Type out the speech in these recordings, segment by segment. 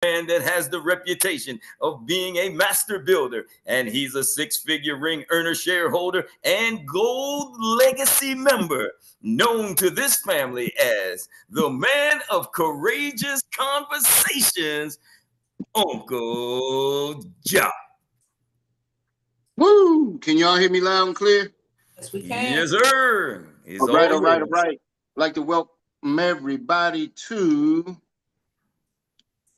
man that has the reputation of being a master builder, and he's a six-figure ring earner, shareholder, and gold legacy member, known to this family as the man of courageous conversations, Uncle Jock. Woo! Can y'all hear me loud and clear? Yes, we can. Yes, sir. It's all right. yours. I'd like to welcome everybody to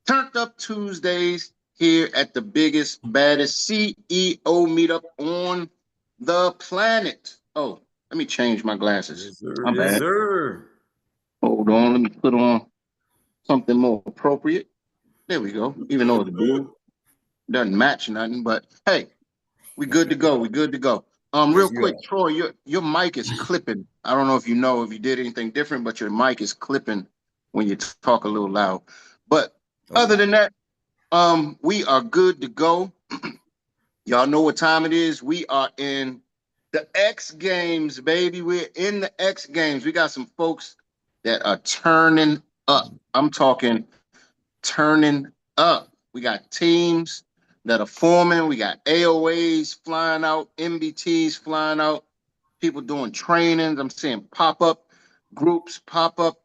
Turned Up Tuesdays here at the biggest, baddest CEO meetup on the planet. Oh, let me change my glasses. Yes, sir. My Yes, bad. sir. Hold on. Let me put on something more appropriate. There we go. Even though it's blue, doesn't match nothing. But hey, we good to go. We good to go. Real quick, Troy, your mic is clipping. I don't know if you did anything different, but your mic is clipping when you talk a little loud. But other than that, we are good to go. Y'all know what time it is. We are in the X Games, baby. We're in the X Games. We got some folks that are turning up. I'm talking turning up. We got teams that are forming. We got AOAs flying out, MBTs flying out, people doing trainings. I'm seeing pop-up groups, pop-up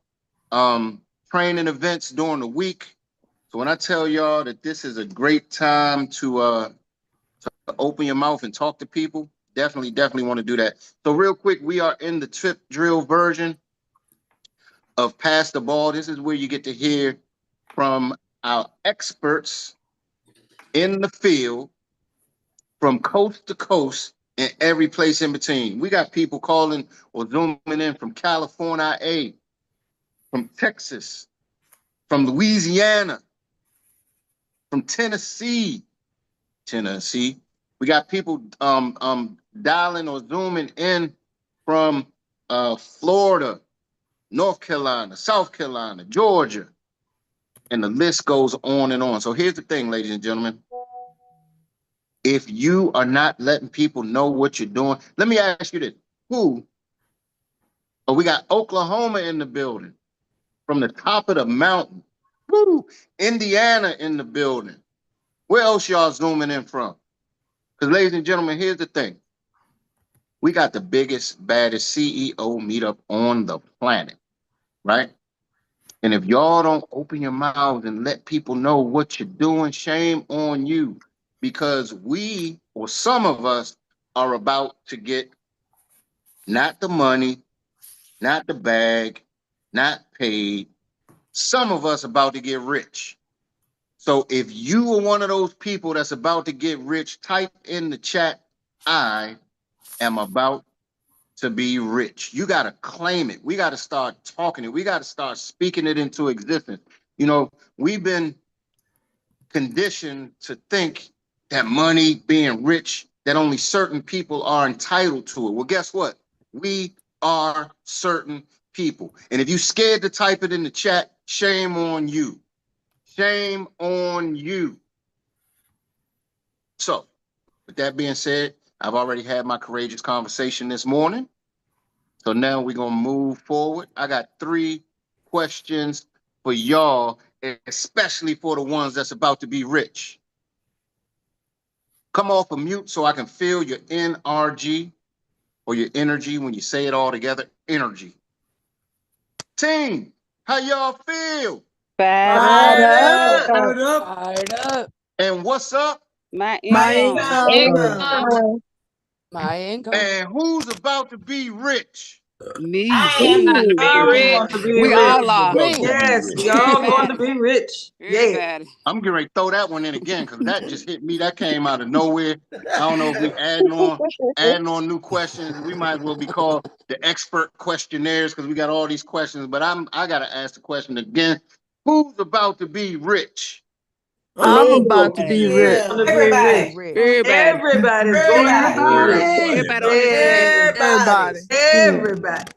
training events during the week. So when I tell y'all that this is a great time to open your mouth and talk to people, definitely want to do that. So real quick, we are in the tip drill version of Pass the Ball. This is where you get to hear from our experts in the field from coast to coast and every place in between. We got people calling or zooming in from California, from Texas, from Louisiana, from Tennessee. We got people dialing or zooming in from Florida, North Carolina, South Carolina, Georgia, and the list goes on and on. So here's the thing, ladies and gentlemen. If you are not letting people know what you're doing, let me ask you this. We got Oklahoma in the building from the top of the mountain. Woo! Indiana in the building. Where else y'all zooming in from? Because, ladies and gentlemen, here's the thing. We got the biggest, baddest CEO meetup on the planet, right? And if y'all don't open your mouths and let people know what you're doing, shame on you. Because we, or some of us, are about to get not the money, not the bag, not paid. Some of us about to get rich. So if you are one of those people that's about to get rich, type in the chat, I am about to be rich. You got to claim it. We got to start talking it. We got to start speaking it into existence. You know, we've been conditioned to think that money, being rich, that only certain people are entitled to it. Well, guess what? We are certain people. And if you're scared to type it in the chat, shame on you. Shame on you. So, with that being said, I've already had my courageous conversation this morning. So now we're going to move forward. I got 3 questions for y'all, especially for the ones that's about to be rich. Come off of mute so I can feel your NRG or your energy when you say it all together. Energy. Team, how y'all feel? Fired up. Fired up. And what's up? My income. My income. And who's about to be rich? Me. I am not to be rich. We all are. Yes, we all going to be rich. Everybody. I'm getting ready to throw that one in again because that just hit me. That came out of nowhere. I don't know if we adding on new questions. We might as well be called the expert questionnaires because we got all these questions. But I gotta ask the question again. Who's about to be rich? I'm about to be rich. Everybody's going to be rich. Everybody.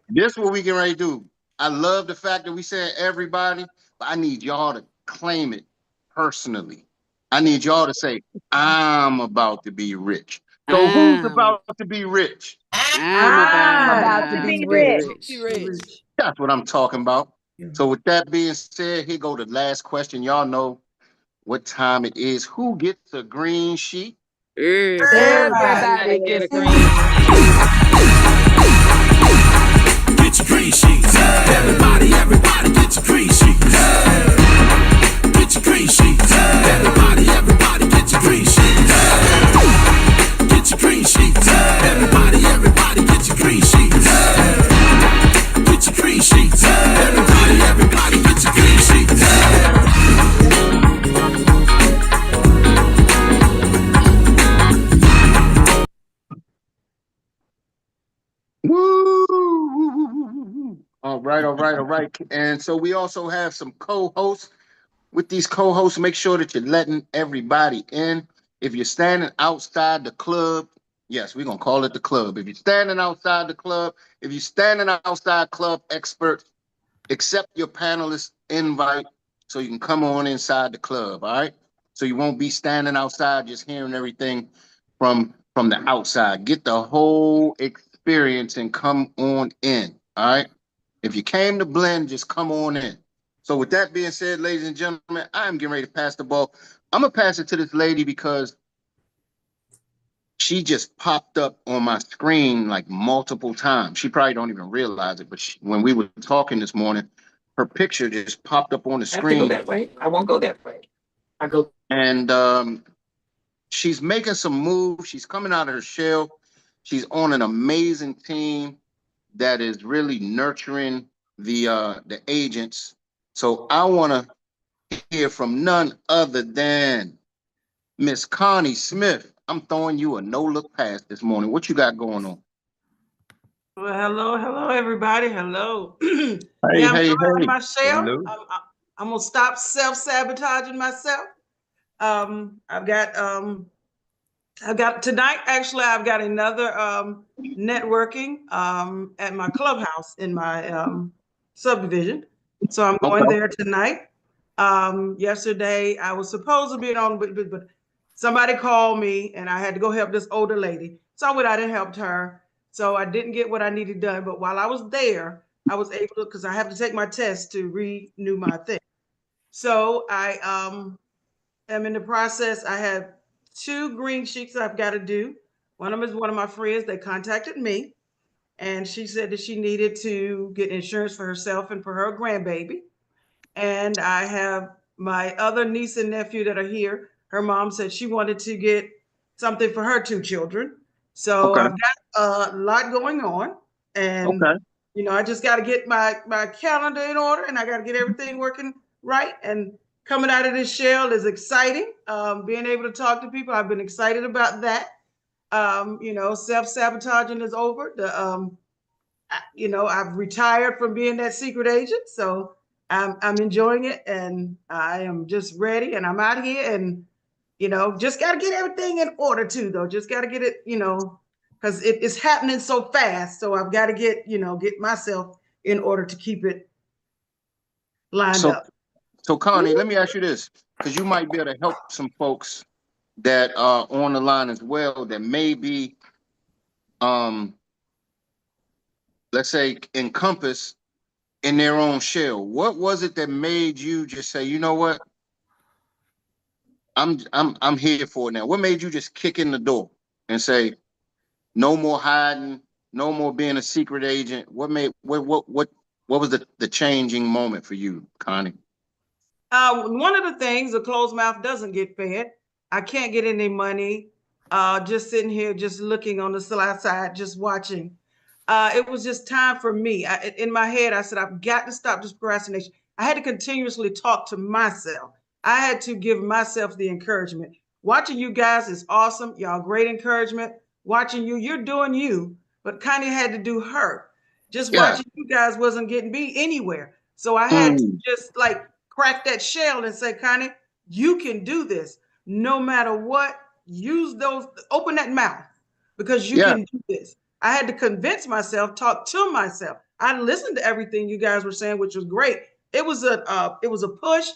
This is what we get ready to do. I love the fact that we said everybody, but I need y'all to claim it personally. I need y'all to say, I'm about to be rich. So who's about to be rich? I'm about to be rich. That's what I'm talking about. So with that being said, here go the last question. Y'all know what time it is. Who gets a green sheet? Everybody get a green. Get your green sheets. Everybody get your green sheets. Get your green sheets. Everybody get your green sheets. Get your green sheets. Everybody get your green sheets. Get your green sheets. Everybody get your green sheets. Woo! All right. And so we also have some co-hosts. With these co-hosts, make sure that you're letting everybody in. If you're standing outside the club, yes, we're going to call it the club. If you're standing outside the club, if you're standing outside Club Xperts, accept your panelist invite so you can come on inside the club, all right? So you won't be standing outside just hearing everything from the outside. Get the whole experience and come on in, all right? If you came to blend, just come on in. So with that being said, ladies and gentlemen, I'm getting ready to pass the ball. I'm going to pass it to this lady because she just popped up on my screen like multiple times. She probably don't even realize it, but when we were talking this morning, her picture just popped up on the screen. I have to go that way. I won't go that way. I go. And she's making some moves. She's coming out of her shell. She's on an amazing team that is really nurturing the agents. So I want to hear from none other than Miss Connie Smith. I'm throwing you a no-look pass this morning. What you got going on? Well, hello, everybody. Hello. Hey, I'm hey. my shell. Hello. I'm gonna stop self-sabotaging myself. I've got tonight. Actually, I've got another networking at my clubhouse in my subdivision. So I'm going there tonight. Yesterday I was supposed to be on, but somebody called me and I had to go help this older lady. So I went out and helped her. So I didn't get what I needed done. But while I was there, I was able to, because I have to take my test to renew my thing. So I am in the process. I have 2 green sheets I've got to do. One of them is one of my friends. They contacted me and she said that she needed to get insurance for herself and for her grandbaby. And I have my other niece and nephew that are here. Her mom said she wanted to get something for her 2 children. So I've got a lot going on. And, I just got to get my calendar in order and I got to get everything working right. And coming out of this shell is exciting. Being able to talk to people, I've been excited about that. Self-sabotaging is over. I've retired from being that secret agent. So I'm enjoying it and I am just ready and I'm out here and, just got to get everything in order too, though. Just got to get it, because it's happening so fast. So I've got to get myself in order to keep it lined up. So Connie, let me ask you this, because you might be able to help some folks that are on the line as well that may be, let's say, encompassed in their own shell. What was it that made you just say, you know what? I'm here for it now. What made you just kick in the door and say, no more hiding, no more being a secret agent? What was the changing moment for you, Connie? One of the things, a closed mouth doesn't get fed. I can't get any money. Just sitting here, just looking on the side, just watching. It was just time for me. In my head, I said, I've got to stop this procrastination. I had to continuously talk to myself. I had to give myself the encouragement. Watching you guys is awesome. Y'all great encouragement. Watching you, you're doing you, but Connie had to do her. Just watching you guys wasn't getting me anywhere. So I had to just crack that shell and say, Connie, you can do this no matter what. Use those, open that mouth because you can do this. I had to convince myself, talk to myself. I listened to everything you guys were saying, which was great. It was a push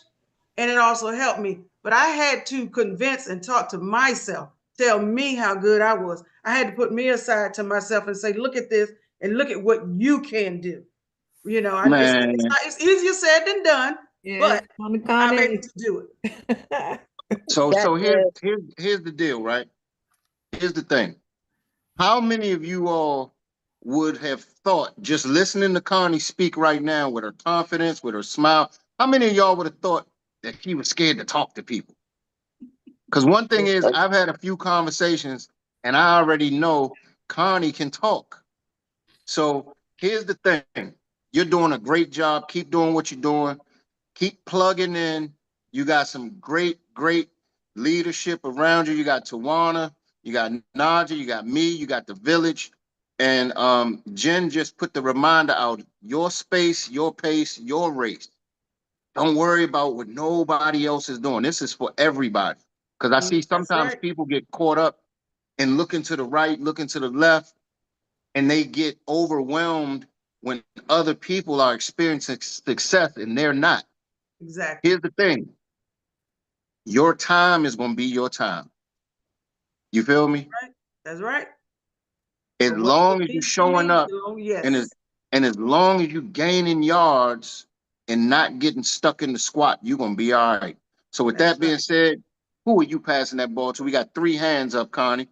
and it also helped me, but I had to convince and talk to myself, tell me how good I was. I had to put me aside to myself and say, look at this and look at what you can do. It's easier said than done. but I'm able to do it. So here's the deal, right? Here's the thing. How many of you all would have thought, just listening to Connie speak right now with her confidence, with her smile, how many of y'all would have thought that she was scared to talk to people? Because one thing is, I've had a few conversations and I already know Connie can talk. So here's the thing. You're doing a great job. Keep doing what you're doing. Keep plugging in. You got some great leadership around you. You got Tawana, you got Naja, you got me, you got the village. And Jen just put the reminder out, your space, your pace, your race. Don't worry about what nobody else is doing. This is for everybody. Because I see sometimes people get caught up and looking to the right, looking to the left, and they get overwhelmed when other people are experiencing success and they're not. Exactly. Here's the thing. Your time is going to be your time. You feel me? Right. That's right. As long as you're showing up, yes. and as long as you're gaining yards and not getting stuck in the squat, you're going to be all right. So with that being said, who are you passing that ball to? We got 3 hands up, Connie.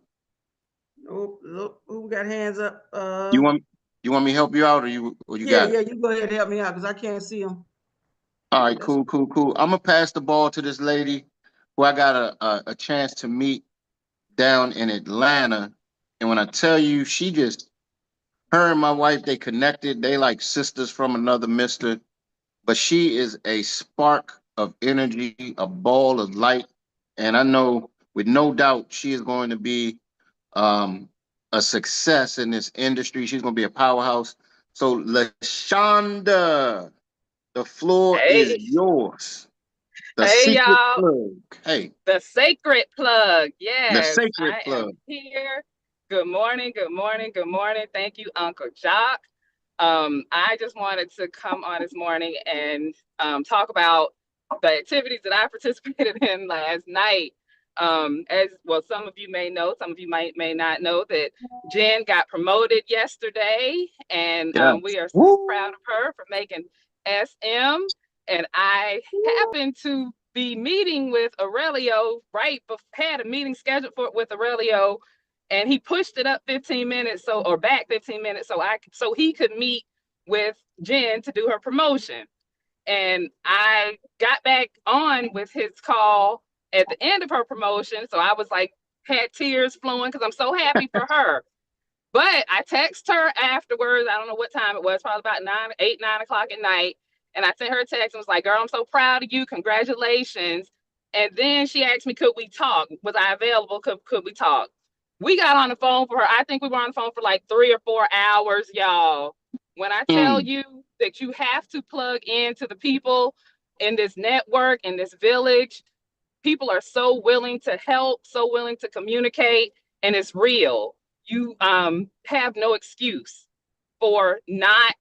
Oh, look, who got hands up? You want me to help you out, or you got it? Yeah, you go ahead and help me out because I can't see them. All right, cool. I'm gonna pass the ball to this lady who I got a chance to meet down in Atlanta. And when I tell you, her and my wife, they connected. They like sisters from another mister. But she is a spark of energy, a ball of light. And I know with no doubt she is going to be a success in this industry. She's going to be a powerhouse. So LaShonda, the floor is yours. The secret y'all. plug. Hey. The sacred plug. Yes. The sacred plug. Am here. Good morning. Thank you, Uncle Jock. I just wanted to come on this morning and talk about the activities that I participated in last night. As well, some of you may know, some of you may not know that Jen got promoted yesterday, and we are so proud of her for making SM. And I happened to be meeting with Aurelio had a meeting scheduled with Aurelio, and he pushed it up 15 minutes back 15 minutes so he could meet with Jen to do her promotion. And I got back on with his call at the end of her promotion, so I was like, had tears flowing because I'm so happy for her. But I texted her afterwards. I don't know what time it was, probably about 9 o'clock at night. And I sent her a text and was like, girl, I'm so proud of you. Congratulations. And then she asked me, could we talk? Was I available? Could we talk? We got on the phone for her. I think we were on the phone for like 3 or 4 hours, y'all. When I tell you that you have to plug into the people in this network, in this village, people are so willing to help, so willing to communicate, and it's real. You have no excuse for not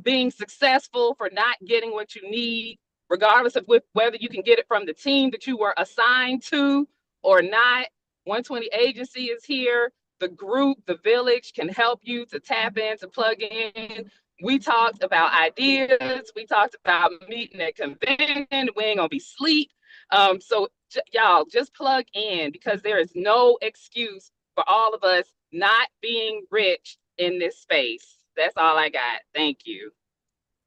being successful, for not getting what you need, regardless of whether you can get it from the team that you were assigned to or not. 120 Agency is here. The group, the village can help you to tap in, to plug in. We talked about ideas. We talked about meeting at convention. We ain't gonna be asleep. So y'all just plug in, because there is no excuse for all of us not being rich in this space. That's all I got. Thank you.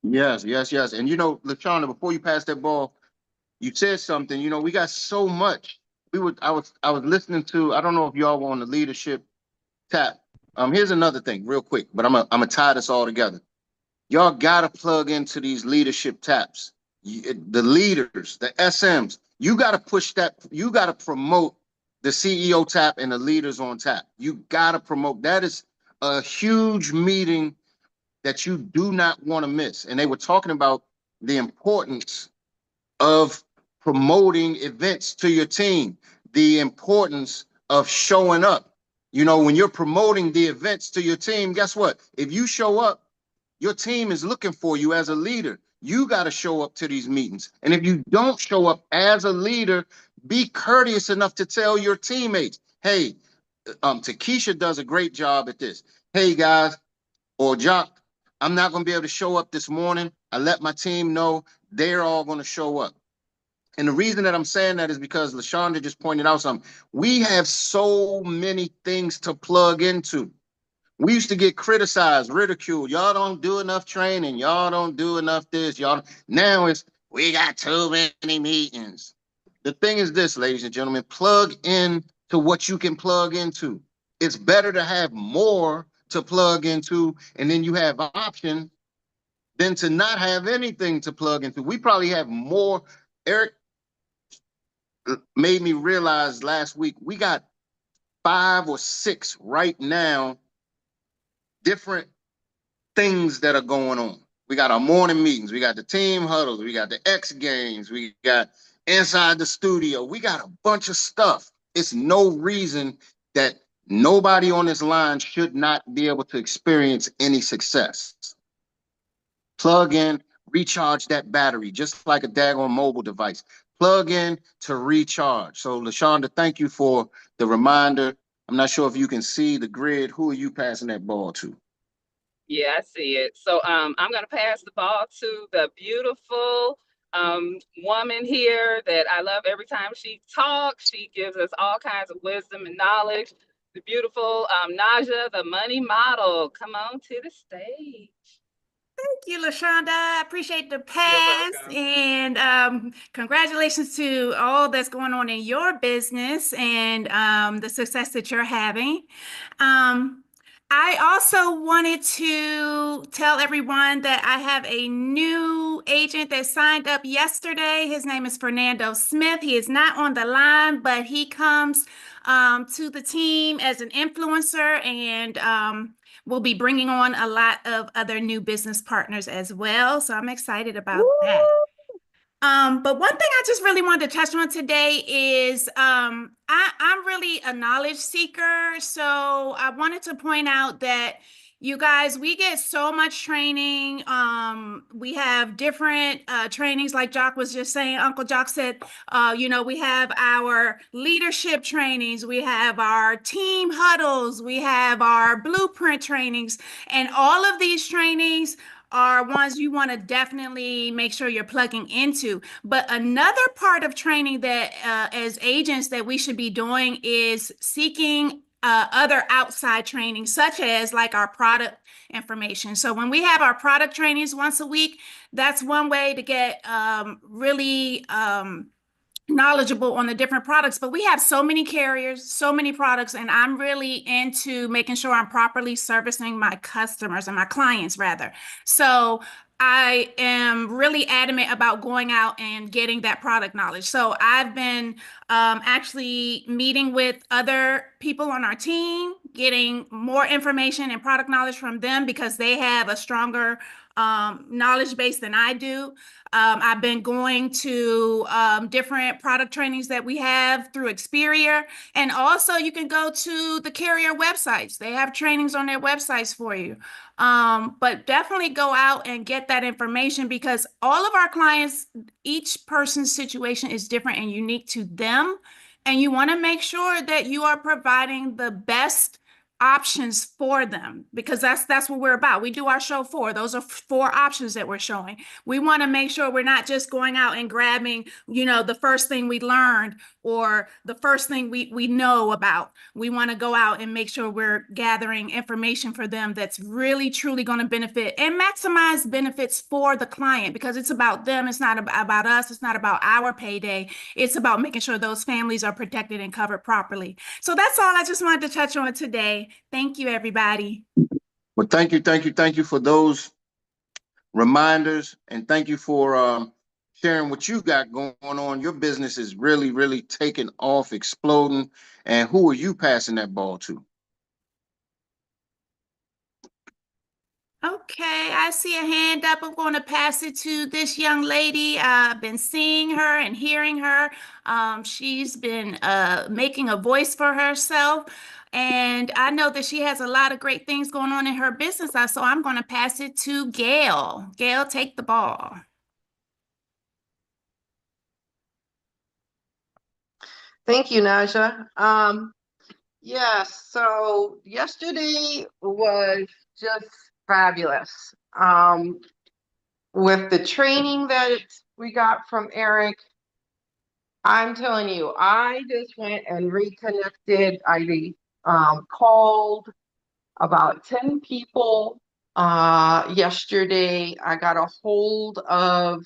Yes. And LaShonda, before you pass that ball, you said something. We got so much. I was listening to, I don't know if y'all were on the leadership tap. Here's another thing, real quick, but I'm gonna tie this all together. Y'all gotta plug into these leadership taps. The leaders, the SMs, you gotta push that. You gotta promote the CEO tap and the leaders on tap. You gotta promote. That is a huge meeting that you do not want to miss. And they were talking about the importance of promoting events to your team, the importance of showing up. When you're promoting the events to your team, guess what? If you show up, your team is looking for you as a leader. You got to show up to these meetings. And if you don't show up as a leader, be courteous enough to tell your teammates, hey, Takesha does a great job at this. Hey, guys, or Jock, I'm not going to be able to show up this morning. I let my team know they're all going to show up. And the reason that I'm saying that is because LaShonda just pointed out something. We have so many things to plug into. We used to get criticized, ridiculed. Y'all don't do enough training. Y'all don't do enough this. Y'all. Now it's, we got too many meetings. The thing is this, ladies and gentlemen, plug in to what you can plug into. It's better to have more to plug into, and then you have option than to not have anything to plug into. We probably have more. Eric made me realize last week, we got 5 or 6 right now, different things that are going on. We got our morning meetings, we got the team huddles, we got the X games, we got inside the studio, we got a bunch of stuff. It's no reason that nobody on this line should not be able to experience any success. Plug in, recharge that battery, just like a daggone mobile device. Plug in to recharge. So LaShonda, thank you for the reminder. I'm not sure if you can see the grid. Who are you passing that ball to? Yeah, I see it. So I'm going to pass the ball to the beautiful woman here that I love. Every time she talks, she gives us all kinds of wisdom and knowledge. The beautiful Naja, the money model. Come on to the stage. Thank you, LaShonda. I appreciate the pass, and congratulations to all that's going on in your business and the success that you're having. I also wanted to tell everyone that I have a new agent that signed up yesterday. His name is Fernando Smith. He is not on the line, but he comes to the team as an influencer, and we'll be bringing on a lot of other new business partners as well. So I'm excited about that. But one thing I just really wanted to touch on today is I'm really a knowledge seeker. So I wanted to point out that you guys, we get so much training. We have different trainings, like Jock was just saying. Uncle Jock said, we have our leadership trainings, we have our team huddles, we have our blueprint trainings, and all of these trainings are ones you want to definitely make sure you're plugging into. But another part of training that as agents that we should be doing is seeking other outside training, such as like our product information. So when we have our product trainings once a week, that's one way to get really knowledgeable on the different products. But we have so many carriers, so many products, and I'm really into making sure I'm properly servicing my customers and my clients rather. So I am really adamant about going out and getting that product knowledge. So I've been actually meeting with other people on our team, getting more information and product knowledge from them because they have a stronger knowledge base than I do. I've been going to different product trainings that we have through Xperts. And also you can go to the carrier websites. They have trainings on their websites for you. But definitely go out and get that information because all of our clients, each person's situation is different and unique to them. And you want to make sure that you are providing the best options for them because that's what we're about. We do our show for. Those are 4 options that we're showing. We want to make sure we're not just going out and grabbing, the first thing we learned or the first thing we know about. We want to go out and make sure we're gathering information for them that's really truly going to benefit and maximize benefits for the client because it's about them. It's not about us. It's not about our payday. It's about making sure those families are protected and covered properly. So that's all I just wanted to touch on today. Thank you, everybody. Well, thank you for those reminders, and thank you for sharing what you got going on. Your business is really, really taking off, exploding. And who are you passing that ball to? Okay, I see a hand up. I'm going to pass it to this young lady. I've been seeing her and hearing her. She's been making a voice for herself. And I know that she has a lot of great things going on in her business. So I'm going to pass it to Gail. Gail, take the ball. Thank you, Naja. Yes, so yesterday was just fabulous. with the training that we got from Erik, I'm telling you, I just went and reconnected. I called about 10 people yesterday. I got a hold of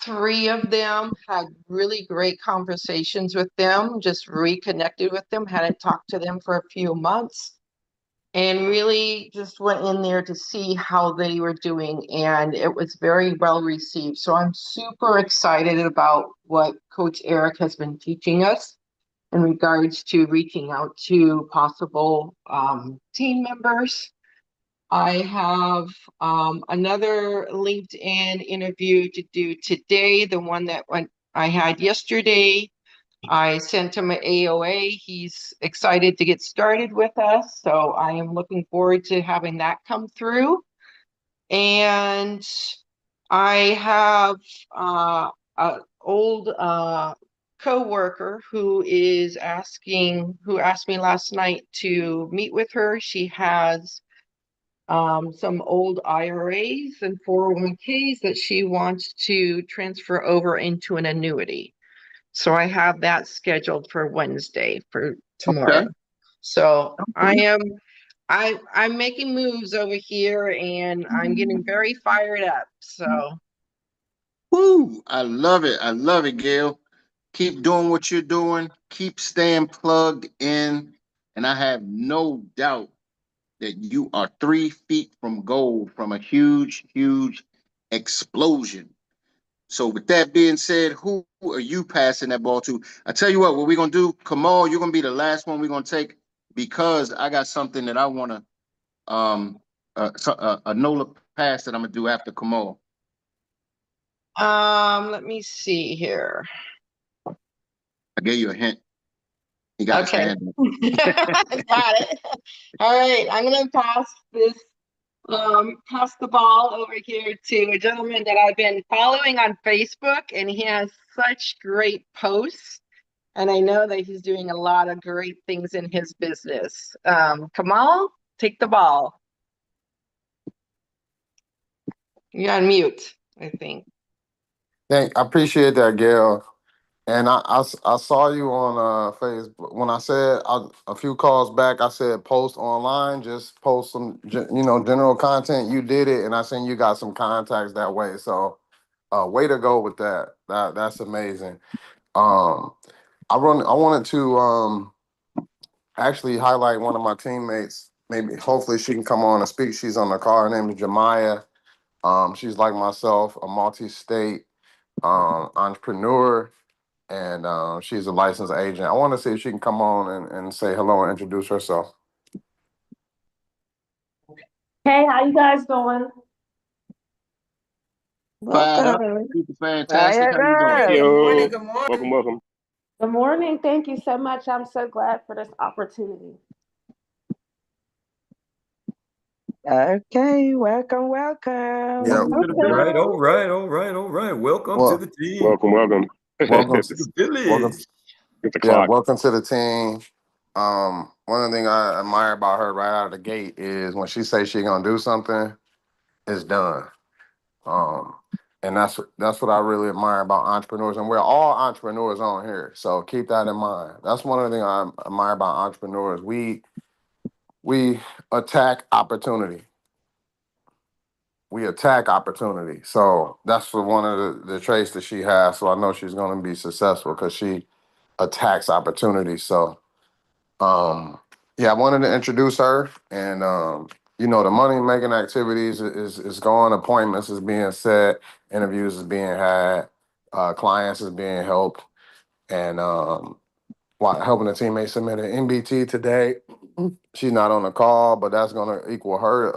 3 of them, had really great conversations with them, just reconnected with them, hadn't talked to them for a few months, and really just went in there to see how they were doing. And it was very well received. So I'm super excited about what Coach Erik has been teaching us in regards to reaching out to possible team members. I have another LinkedIn interview to do today, the one that I had yesterday. I sent him an AOA. He's excited to get started with us, so I am looking forward to having that come through. And I have an old co-worker who asked me last night to meet with her. She has some old IRAs and 401ks that she wants to transfer over into an annuity. So I have that scheduled for Wednesday, for tomorrow. Okay. So I'm making moves over here, and I'm getting very fired up. So Woo! I love it. I love it, Gail. Keep doing what you're doing. Keep staying plugged in. And I have no doubt that you are 3 feet from gold, from a huge, huge explosion. So with that being said, who are you passing that ball to? I tell you what we're gonna do, Kamal, you're gonna be the last one we're gonna take, because I got something that I wanna a NOLA pass that I'm gonna do after Kamal. let me see here. I gave you a hint. He got his Okay. hand up. Got it. All right, I'm gonna pass the ball over here to a gentleman that I've been following on Facebook, and he has such great posts. And I know that he's doing a lot of great things in his business. Kamal, take the ball. You're on mute, I think. I appreciate that, Gail. And I saw you on Facebook when I said a few calls back. I said post online, just post some general content. You did it, and I seen you got some contacts that way. So, way to go with that. That's amazing. I wanted to actually highlight one of my teammates. Maybe hopefully she can come on and speak. She's on the call. Her name is Jemiah. She's like myself, a multi-state entrepreneur, and she's a licensed agent. I want to see if she can come on and say hello and introduce herself. Hey, how you guys doing? Fired up. Welcome. Super fantastic. How you doing? Good morning, good Welcome, morning. welcome. Good morning. Thank you so much. I'm so glad for this opportunity. Okay, welcome. Yeah. Welcome to the village. All right. Welcome to Well, the team. Welcome. welcome Welcome to to the village. welcome. Get the Yeah, clock. welcome to the team. One of the things I admire about her right out of the gate is when she says she's gonna do something, it's done. And that's what I really admire about entrepreneurs, and we're all entrepreneurs on here. So keep that in mind. That's one of the things I admire about entrepreneurs. We attack opportunity. We attack opportunity. So that's one of the traits that she has. So I know she's going to be successful because she attacks opportunity. So, yeah, I wanted to introduce her, and the money making activities is going. Appointments is being set, interviews is being had, clients is being helped, and while helping a teammate submit an MBT today. She's not on the call, but that's going to equal her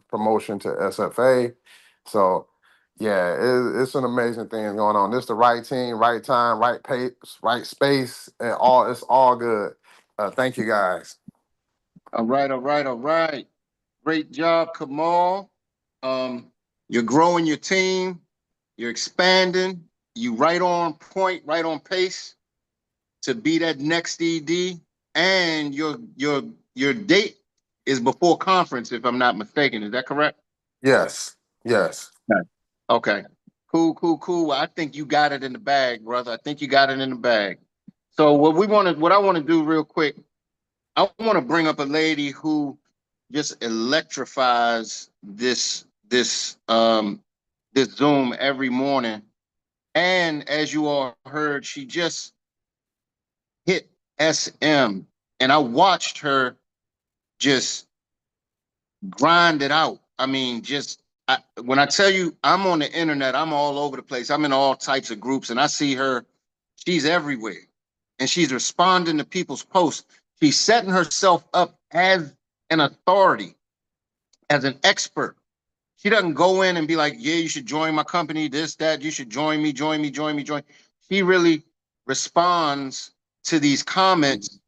promotion to SFA. So, yeah, it's an amazing thing going on. This is the right team, right time, right pace, right space, and it's all good. Thank you, guys. All right. Great job, Kamal. You're growing your team. You're expanding. You right on point, right on pace to be that next ED. And your date is before conference, if I'm not mistaken. Is that correct? Yes. Okay. Okay. Cool. I think you got it in the bag, brother. I think you got it in the bag. So what I want to do real quick, I want to bring up a lady who just electrifies this Zoom every morning. And as you all heard, she just hit SM, and I watched her just grind it out. I mean, when I tell you I'm on the internet, I'm all over the place. I'm in all types of groups, and I see her. She's everywhere, and she's responding to people's posts. She's setting herself up as an authority, as an expert. She doesn't go in and be like, yeah, you should join my company, this, that, you should join me, join me, join me, join. She really responds to these comments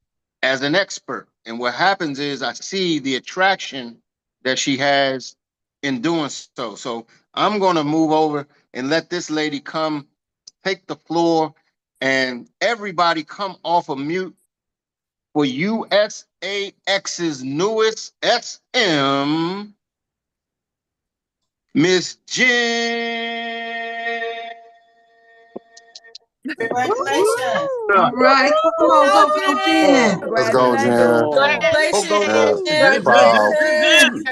as an expert. And what happens is I see the attraction that she has in doing so. So I'm going to move over and let this lady come take the floor, and everybody come off of mute for USAX's newest SM, Miss Jen. Congratulations. All right, come on, go, Jen. Let's go, Jen. Congratulations. Yeah, she's proud. Congratulations.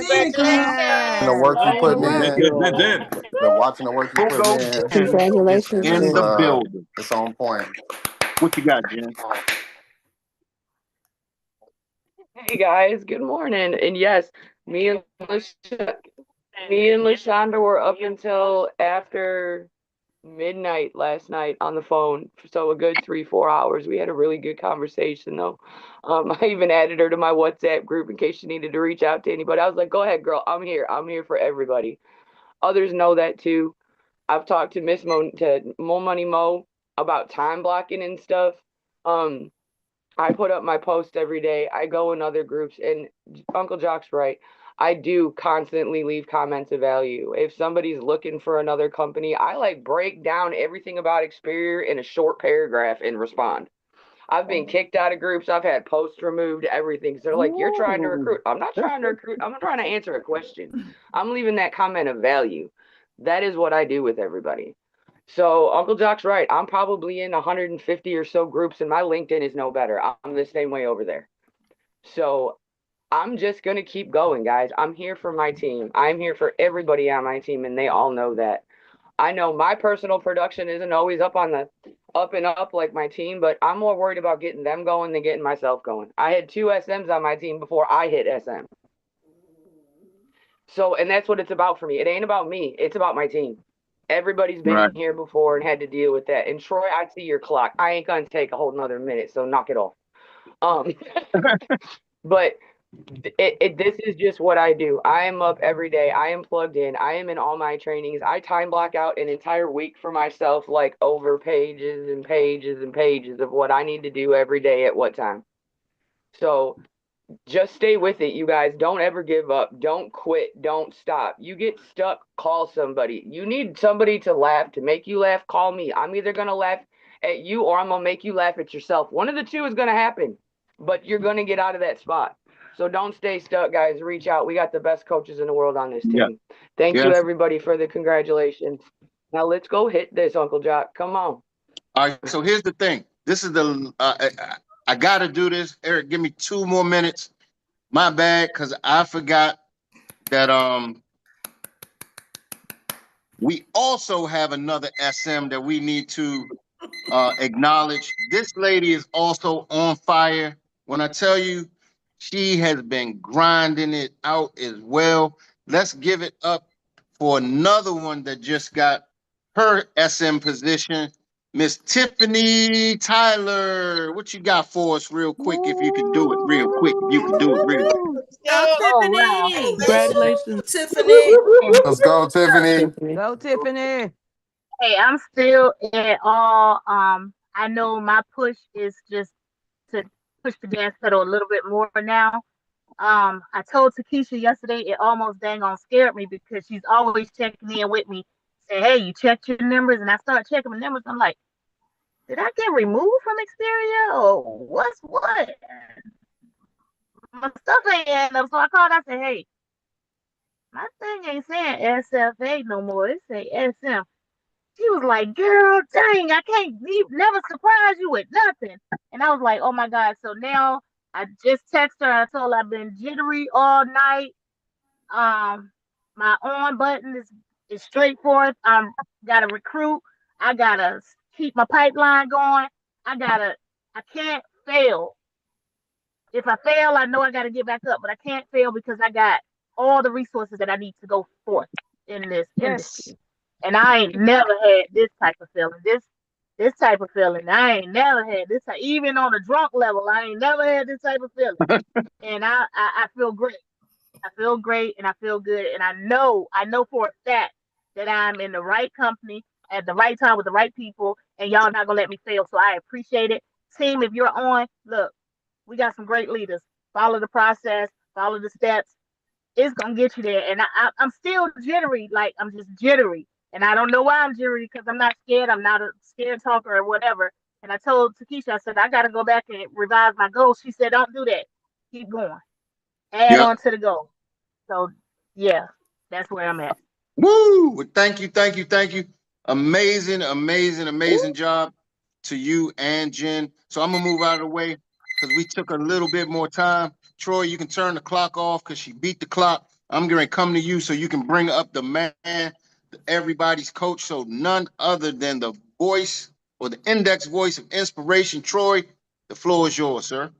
And the work you putting in, Then. been watching the work you putting in. Congratulations, In Jen. the building. It's on point. What you got, Jen? Hey guys, good morning. And yes, me and LaShonda were up until after midnight last night on the phone. So a good 3-4 hours. We had a really good conversation though. I even added her to my WhatsApp group in case she needed to reach out to anybody. I was like, go ahead, girl. I'm here. I'm here for everybody. Others know that too. I've talked to Mo Money Mo about time blocking and stuff. I put up my post every day. I go in other groups, and Uncle Jock's right. I do constantly leave comments of value. If somebody's looking for another company, I like break down everything about Xperia in a short paragraph and respond. I've been kicked out of groups. I've had posts removed, everything. So they're like, you're trying to recruit. I'm not trying to recruit. I'm trying to answer a question. I'm leaving that comment of value. That is what I do with everybody. So Uncle Jock's right. I'm probably in 150 or so groups, and my LinkedIn is no better. I'm the same way over there. So I'm just going to keep going, guys. I'm here for my team. I'm here for everybody on my team, and they all know that. I know my personal production isn't always up and up like my team, but I'm more worried about getting them going than getting myself going. I had 2 SMs on my team before I hit SM. So, and that's what it's about for me. It ain't about me. It's about my team. Everybody's been here before and had to deal with that. And Troy, I see your clock. I ain't gonna take a whole nother minute, so knock it off. But this is just what I do. I am up every day. I am plugged in. I am in all my trainings. I time block out an entire week for myself, like over pages and pages and pages of what I need to do every day at what time. So just stay with it, you guys. Don't ever give up. Don't quit. Don't stop. You get stuck, call somebody. You need somebody to laugh, to make you laugh, call me. I'm either going to laugh at you or I'm going to make you laugh at yourself. One of the two is going to happen, but you're going to get out of that spot. So don't stay stuck, guys. Reach out. We got the best coaches in the world on this team. Yeah. Thank you, everybody, for the congratulations. Now let's go hit this, Uncle Jock. Come on. All right. So here's the thing. This is I got to do this. Eric, give me 2 more minutes. My bad, because I forgot that we also have another SM that we need to acknowledge. This lady is also on fire. When I tell you, she has been grinding it out as well. Let's give it up for another one that just got her SM position. Miss Tiffany Tyler, what you got for us real quick? If you could do it real quick, if you could do it real quick. Tiffany. Congratulations, Tiffany. Let's go, Tiffany. Go, Tiffany. Hey, I'm still at all. I know my push is just to push the gas pedal a little bit more now. I told Takesha yesterday it almost dang on scared me because she's always checking in with me. Say, hey, you checked your numbers, and I start checking my numbers. I'm like, did I get removed from Xperia or what's what? My stuff ain't adding up. So I called. I said, hey, my thing ain't saying SFA no more. It say SM. She was like, girl, dang, I can't never surprise you with nothing. And I was like, oh my God. So now I just texted her. I told her I've been jittery all night. My on button is straightforward. Gotta recruit. I gotta keep my pipeline going. I can't fail. If I fail, I know I gotta get back up, but I can't fail because I got all the resources that I need to go forth in this Yes. industry. And I ain't never had this type of feeling. This type of feeling. I ain't never had this type, even on a drunk level, I ain't never had this type of feeling. And I feel great. I feel great and I feel good. And I know for a fact that I'm in the right company at the right time with the right people, and y'all not gonna let me fail. So I appreciate it. Team, if you're on, look, we got some great leaders. Follow the process, follow the steps. It's gonna get you there. And I'm still jittery, like I'm just jittery. And I don't know why I'm jittery because I'm not scared. I'm not a scared talker or whatever. And I told Takesha, I said, I gotta go back and revise my goals. She said, don't do that. Keep going. Add Yep. on to the goal. So yeah, that's where I'm at. Woo! Well, thank you, thank you, thank you. Amazing, amazing, amazing job to you and Jen. So I'm gonna move out of the way because we took a little bit more time. Troy, you can turn the clock off because she beat the clock. I'm gonna come to you so you can bring up the man, everybody's coach. So none other than the voice or the index voice of inspiration. Troy, the floor is yours, sir.